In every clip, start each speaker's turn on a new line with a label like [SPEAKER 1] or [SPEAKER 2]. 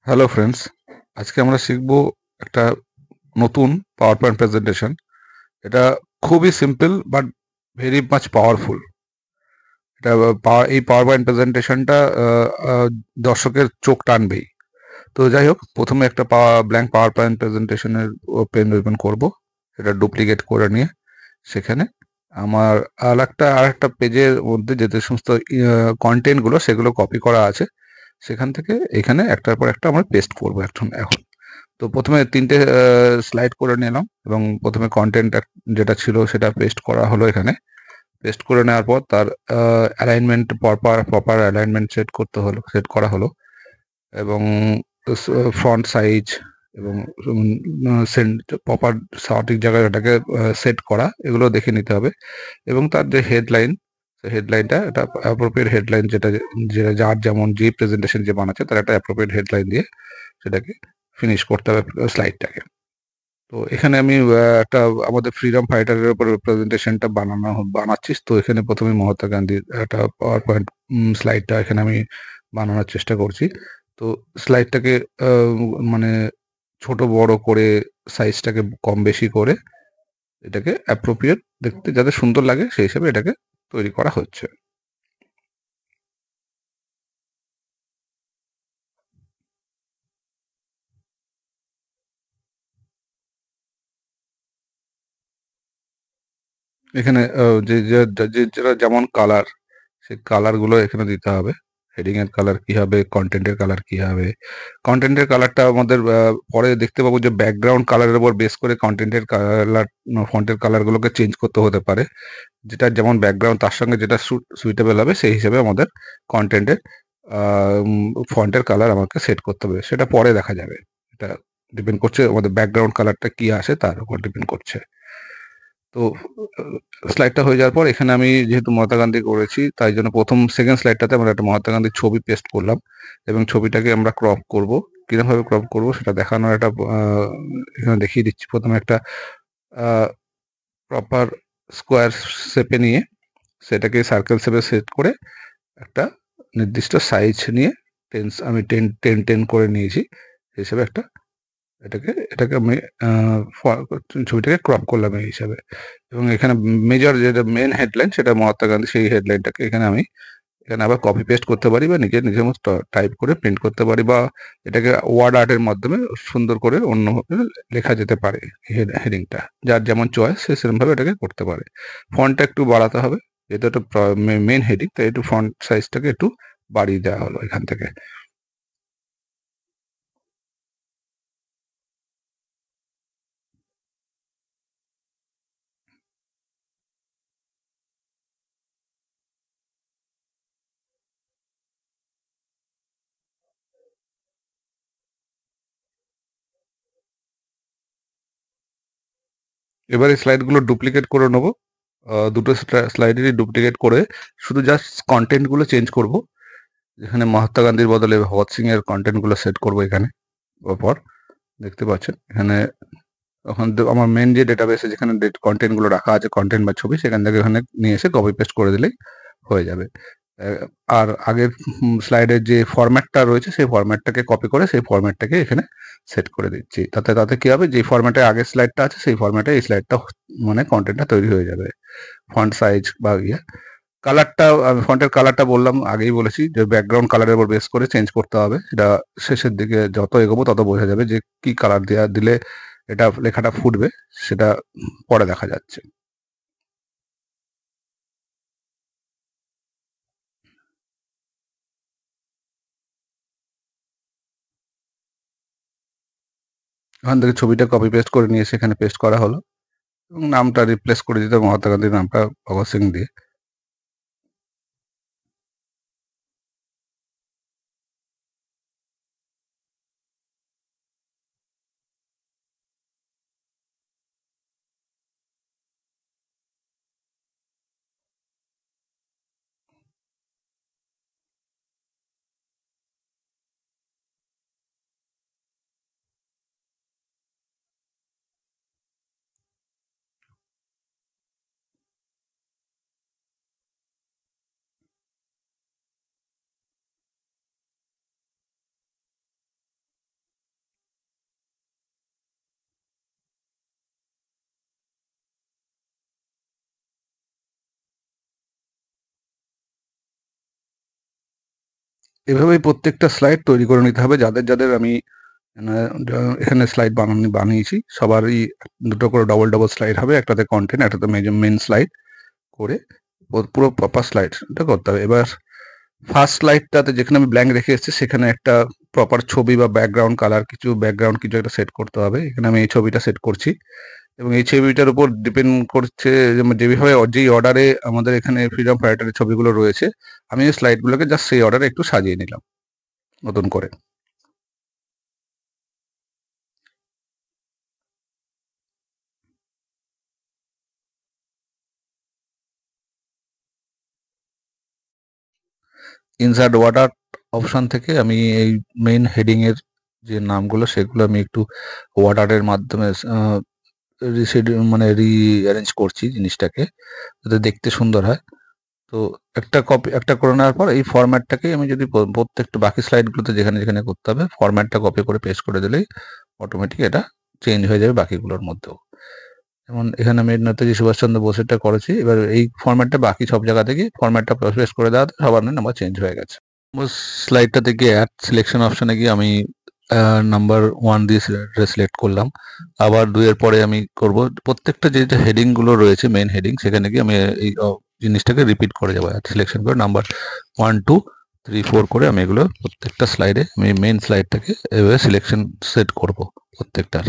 [SPEAKER 1] Hello friends, আজকে আমরা শিখব একটা নতুন পাওয়ার পয়েন্ট প্রেজেন্টেশন। এটা খুবই simple but very much powerful. এটা এই পাওয়ার পয়েন্ট প্রেজেন্টেশনটা দর্শকের চোখ টানবেই। তো যাই হোক, প্রথমে একটা ব্ল্যাঙ্ক পাওয়ার পয়েন্ট প্রেজেন্টেশনের ওপেন ওপেন করব। সেটা ডুপ্লিকেট করে নিয়ে সেখানে আমার আরেকটা পেজের মধ্যে যে সমস্ত কন্টেন্টগুলো সেগুলো কপি করা আছে, সেখান থেকে এখানে একটার পর একটা আমরা পেস্ট করবো এখন। তো প্রথমে ৩টে স্লাইড করে নিলাম এবং প্রথমে কনটেন্ট যেটা ছিল সেটা পেস্ট করা হলো এখানে। পেস্ট করে নেওয়ার পর তার অ্যালাইনমেন্ট প্রপার অ্যালাইনমেন্ট সেট করা হলো এবং ফন্ট সাইজ এবং প্রপার সঠিক জায়গায় ওটাকে সেট করা, এগুলো দেখে নিতে হবে। এবং তার যে হেডলাইন, হেডলাইনটা এটা অ্যাপ্রোপ্রিয়েট হেডলাইন, যেটা যার যেমন যে প্রেজেন্টেশন যে বানাচ্ছে তার একটা অ্যাপ্রোপ্রিয়েট হেডলাইন দিয়ে সেটাকে ফিনিশ করতে হবে স্লাইডটাকে। তো এখানে আমি একটা আমাদের ফ্রিডম ফাইটারের উপর প্রেজেন্টেশনটা বানাচ্ছি। তো এখানে প্রথমে মহাত্মা গান্ধীর একটা পাওয়ার পয়েন্ট স্লাইডটা এখানে আমি বানানোর চেষ্টা করছি। তো স্লাইডটাকে মানে ছোট বড় করে, সাইজটাকে কম বেশি করে, এটাকে অ্যাপ্রোপ্রিয়েট দেখতে যাতে সুন্দর লাগে সেই হিসাবে এটাকে তৈরি করা হচ্ছে। এখানে যেটা যেমন কালার, সেই কালারগুলো এখানে দিতে হবে। হেডিং এর কালার কি হবে, কন্টেন্টের কালার কি হবে। কন্টেন্টের কালারটা আমাদের পরে দেখতে পাবো যে ব্যাকগ্রাউন্ড কালারের উপর বেস করে কন্টেন্টের কালার, ফন্টের কালারগুলোকে চেঞ্জ করতে হতে পারে। যেটা যেমন ব্যাকগ্রাউন্ড তার সঙ্গে যেটা সুইটেবল হবে সেই হিসেবে আমাদের কন্টেন্টের ফন্টের কালার আমাকে সেট করতে হবে। সেটা পরে দেখা যাবে। এটা ডিপেন্ড করছে আমাদের ব্যাকগ্রাউন্ড কালারটা কি আসে তার উপর ডিপেন্ড করছে। তো স্লাইডটা হয়ে যাওয়ার পর এখানে আমি যেহেতু মহাত্মা গান্ধী করেছি, তাই জন্য সেকেন্ড স্লাইডটাতে আমরা একটা মহাত্মা গান্ধীর ছবি পেস্ট করলাম এবং ছবিটাকে আমরা ক্রপ করব। কিরকমভাবে ক্রপ করব সেটা দেখানোর একটা এখানে দেখিয়ে দিচ্ছি। প্রথমে একটা প্রপার স্কোয়ার শেপে নিয়ে সেটাকে সার্কেল শেপে সেট করে একটা নির্দিষ্ট সাইজ নিয়ে আমি টেন করে নিয়েছি হিসেবে একটা, এটাকে আমি ছবিটাকে ক্রপ করলাম এই হিসাবে। এবং এখানে মেজর যেটা মেন হেডলাইন সেটা মহাত্মা গান্ধী, সেই হেডলাইনটাকে এখানে আবার কপি পেস্ট করতে পারি বা নিজের মতো টাইপ করে প্রিন্ট করতে পারি, বা এটাকে ওয়ার্ড আর্টের মাধ্যমে সুন্দর করে অন্যভাবে লেখা যেতে পারে। হেডিংটা যার যেমন চয়েস সে সেরকমভাবে এটাকে করতে পারে। ফন্টটা একটু বাড়াতে হবে, যেহেতু এটা মেন হেডিং, তাই একটু ফন্ট সাইজটাকে একটু বাড়িয়ে দেওয়া হলো এখান থেকে। এবার এই স্লাইডগুলো ডুপ্লিকেট করে নেবো। দুটো স্লাইডেরই ডুপ্লিকেট করে শুধু জাস্ট কন্টেন্টগুলো চেঞ্জ করব। যেখানে মহাত্মা গান্ধীর বদলে ভগৎ সিং এর কন্টেন্টগুলো সেট করব এখানে। পর দেখতে পাচ্ছেন এখানে, ওখান থেকে আমার মেন যে ডেটাবেসে যেখানে কন্টেন্টগুলো রাখা আছে, কন্টেন্ট বা ছবি, সেখান থেকে এখানে নিয়ে এসে কপি পেস্ট করে দিলেই হয়ে যাবে। আর আগের স্লাইডের যে ফরম্যাটটা রয়েছে সেই ফরম্যাটটাকে কপি করে সেই ফরম্যাটটাকে এখানে সেট করে দিচ্ছি। তাতে কি হবে, যে ফরম্যাটে আগের স্লাইডটা আছে সেই ফরম্যাটে এই স্লাইডটা মানে কন্টেন্টটা তৈরি হয়ে যাবে। ফন্ট সাইজ বা কালারটা, আমি ফন্টের কালারটা বললাম, আগেই বলেছি যে ব্যাকগ্রাউন্ড কালারের উপর বেস করে চেঞ্জ করতে হবে। সেটা শেষের দিকে যত এগোবো তত বোঝা যাবে যে কি কালার দিলে এটা লেখাটা ফুটবে, সেটা পরে দেখা যাচ্ছে। ওখান থেকে ছবিটা কপি পেস্ট করে নিয়ে সেখানে পেস্ট করা হলো এবং নামটা রিপ্লেস করে দিতে হবে মহাত্মা গান্ধীর নামটা ভগৎ সিং দিয়ে। এভাবেই প্রত্যেকটা স্লাইড তৈরি করে নিতে হবে। যাদের যাদের আমি এখানে স্লাইড বানিয়েছি সবারই দুটো করে ডবল ডবল স্লাইড হবে, একটাতে কন্টেন্ট, একটাতে মেন স্লাইড করে পুরো প্রপার স্লাইড এটা করতে হবে। এবার ফার্স্ট স্লাইডটাতে যেখানে আমি ব্ল্যাঙ্ক রেখে এসেছি সেখানে একটা প্রপার ছবি বা ব্যাকগ্রাউন্ড কালার ব্যাকগ্রাউন্ড কিছু একটা সেট করতে হবে। এখানে আমি এই ছবিটা সেট করছি এবং এই ছবিটার উপর ডিপেন্ড করছে যেভাবে যেই অর্ডারে আমাদের এখানে ফ্রিডম ফাইটারের ছবিগুলো রয়েছে, আমি এই স্লাইডগুলোকে জাস্ট সেই অর্ডারে একটু সাজিয়ে নিলাম নতুন করে। ইনসার্ট ওয়াটার অপশন থেকে আমি এই মেইন হেডিং এর যে নামগুলো সেগুলো আমি একটু ওয়াটারের মাধ্যমে মানে রিঅ্যারেঞ্জ করছি জিনিসটাকে, যাতে দেখতে সুন্দর হয়। তো একটা করে নেওয়ার পর এই ফরম্যাটটাকে আমি যদি প্রত্যেকটা বাকি স্লাইডগুলোতে যেখানে যেখানে করতে হবে ফরম্যাটটা কপি করে পেস্ট করে দিলেই অটোমেটিক এটা চেঞ্জ হয়ে যাবে বাকিগুলোর মধ্যেও। যেমন এখানে আমি নেতাজি সুভাষচন্দ্র বোসেরটা করেছি, এবার এই ফরম্যাটটা বাকি সব জায়গা থেকে ফরম্যাটটা পেস্ট করে দেওয়াতে সবার নাম্বার চেঞ্জ হয়ে গেছে। স্লাইডটা থেকে অ্যাড সিলেকশন অপশনে গিয়ে আমি নাম্বার 1 দিয়ে সিলেক্ট করলাম। আবার 2 এর পরে আমি করব প্রত্যেকটা যে হেডিং গুলো রয়েছে মেইন হেডিং সেখানে গিয়ে আমি এই জিনিসটাকে রিপিট করে যাবো, সিলেকশন করে নাম্বার 1 2 3 4 করে আমি এগুলো প্রত্যেকটা স্লাইডে আমি মেইন স্লাইডটাকে এভাবে সিলেকশন সেট করব প্রত্যেকটার।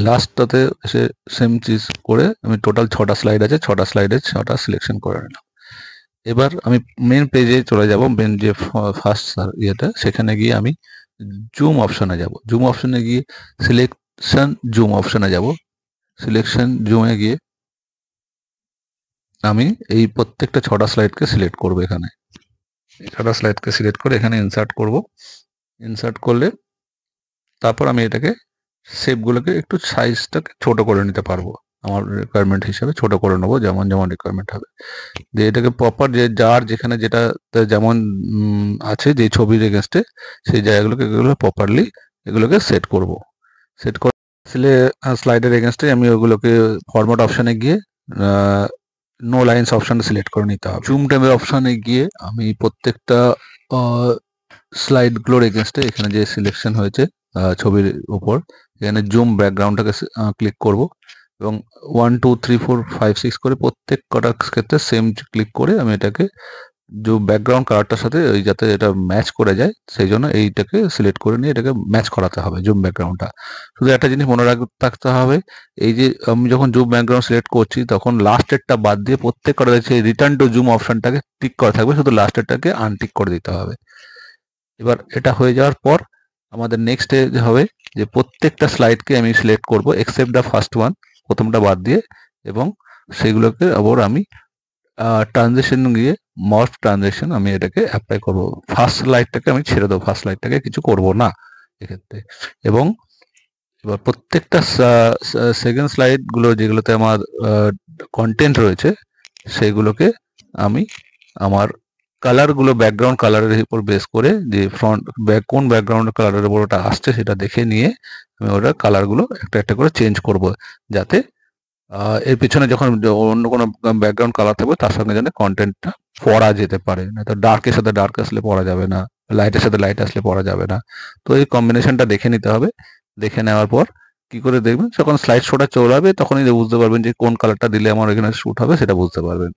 [SPEAKER 1] লাস্টটাতে এসে সেম চিজ করে আমি টোটাল 6টা স্লাইড আছে, 6টা স্লাইডে 6টা সিলেকশন করে নিলাম। এবার আমি মেন পেজে চলে যাব, মেন যে ফার্স্ট ইয়েটা সেখানে গিয়ে আমি জুম অপশনে যাব। জুম অপশনে গিয়ে সিলেকশন জুম অপশনে যাব। সিলেকশন জুমে গিয়ে আমি এই প্রত্যেকটা 6টা স্লাইডকে সিলেক্ট করব। এখানে 6টা স্লাইডকে সিলেক্ট করে এখানে ইনসার্ট করব। ইনসার্ট করলে তারপর আমি এটাকে শেপগুলোকে একটু সাইজটাকে ছোট করে নিতে পারবো, আমার রিকোয়ারমেন্ট হিসাবে ছোট করে নেবো যেমন যেমন রিকোয়ারমেন্ট হবে। যে এটাকে প্রপার যে যার যেখানে যেটা যেমন আছে যে ছবির এগেনস্টে সেই জায়গাগুলোকে এগুলো প্রপারলি এগুলোকে সেট করব। সেট করে স্লাইডের এগেনস্টে আমি ওগুলোকে ফরম্যাট অপশানে গিয়ে নো লাইন্স অপশানে সিলেক্ট করে নিতে হবে। জুম ট্যাবের অপশানে গিয়ে আমি প্রত্যেকটা স্লাইডগুলোর এগেনস্টে এখানে যে সিলেকশন হয়েছে ছবির উপর এখানে জুম ব্যাকগ্রাউন্ডটাকে ক্লিক করব এবং 1 2 3 4 5 6 করে প্রত্যেক কটার ক্ষেত্রে সেম ক্লিক করে আমি এটাকে যে ব্যাকগ্রাউন্ড কালারটার সাথে ওই যাতে এটা ম্যাচ করে যায় সেই জন্য এইটাকে সিলেক্ট করে নিয়ে এটাকে ম্যাচ করাতে হবে জুম ব্যাকগ্রাউন্ডটা। শুধু একটা জিনিস মনে রাখতে হবে, এই যে আমি যখন জুম ব্যাকগ্রাউন্ড সিলেক্ট করছি তখন লাস্টেরটা বাদ দিয়ে প্রত্যেক কটা রিটার্ন টু জুম অপশনটাকে টিক করা থাকবে, শুধু লাস্টেরটাকে আনটিক করে দিতে হবে। এবার এটা হয়ে যাওয়ার পর আমাদের নেক্সট হবে যে প্রত্যেকটা স্লাইডকে আমি সিলেক্ট করব এক্সেপ্ট দ্য ফার্স্ট ওয়ান, প্রথমটা বাদ দিয়ে, এবং সেগুলোকে আবার আমি ট্রানজিশন গিয়ে মর্ফ ট্রানজিশন আমি এটাকে অ্যাপ্লাই করব। ফার্স্ট স্লাইডটাকে আমি ছেড়ে দেবো, ফার্স্ট স্লাইডটাকে কিছু করব না এক্ষেত্রে। এবং এবার প্রত্যেকটা সেকেন্ড স্লাইডগুলো যেগুলোতে আমার কন্টেন্ট রয়েছে সেগুলোকে আমি আমার কালারগুলো ব্যাকগ্রাউন্ড কালারের উপর বেস করে যে ফ্রন্ট কোন ব্যাকগ্রাউন্ড কালারের উপর ওটা আসছে সেটা দেখে নিয়ে আমি ওটা কালারগুলো একটা একটা করে চেঞ্জ করব, যাতে এর পিছনে যখন অন্য কোনো ব্যাকগ্রাউন্ড কালার থাকবে তার সঙ্গে যেন কন্টেন্টটা পড়া যেতে পারে, না তো ডার্কের সাথে ডার্ক আসলে পড়া যাবে না, লাইটের সাথে লাইট আসলে পড়া যাবে না। তো এই কম্বিনেশনটা দেখে নিতে হবে। দেখে নেওয়ার পর কি করে দেখবেন যখন স্লাইড শোটা চলাবে তখনই বুঝতে পারবেন যে কোন কালারটা দিলে আমার এখানে শ্যুট হবে সেটা বুঝতে পারবেন।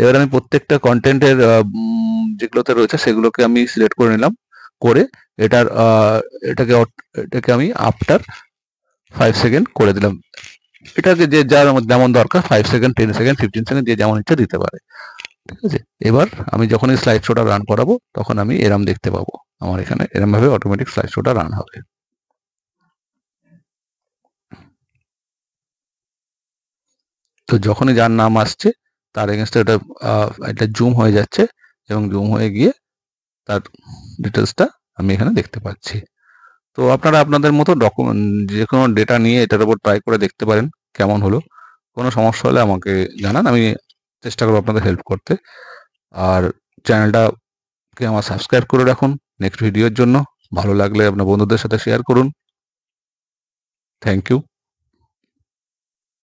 [SPEAKER 1] এবার আমি প্রত্যেকটা কন্টেন্টের যেগুলোতে রয়েছে সেগুলোকে আমি সিলেক্ট করে নিলাম, করে এটার এটাকে আমি আফটার 5 সেকেন্ড করে দিলাম। এটাকে যে যার যেমন দরকার 5 সেকেন্ড 10 সেকেন্ড 15 সেকেন্ড যে যেমন ইচ্ছা দিতে পারে, ঠিক আছে। এবার আমি যখন এই স্লাইড শোটা রান করাবো তখন আমি এরম দেখতে পাবো, আমার এখানে এরম ভাবে অটোমেটিক স্লাইড শোটা রান হবে। তো যখনই যার নাম আসছে তার এগেনস্টে এটা জুম হয়ে যাচ্ছে এবং জুম হয়ে গিয়ে তার ডিটেলসটা আমি এখানে দেখতে পাচ্ছি। তো আপনারা আপনাদের মতো যে কোনো ডেটা নিয়ে এটার উপর ট্রাই করে দেখতে পারেন কেমন হলো। কোনো সমস্যা হলে আমাকে জানান, আমি চেষ্টা করবো আপনাদের হেল্প করতে। আর চ্যানেলটাকে আমার সাবস্ক্রাইব করে রাখুন। নেক্সট ভিডিওর জন্য। ভালো লাগলে আপনার বন্ধুদের সাথে শেয়ার করুন। Thank you.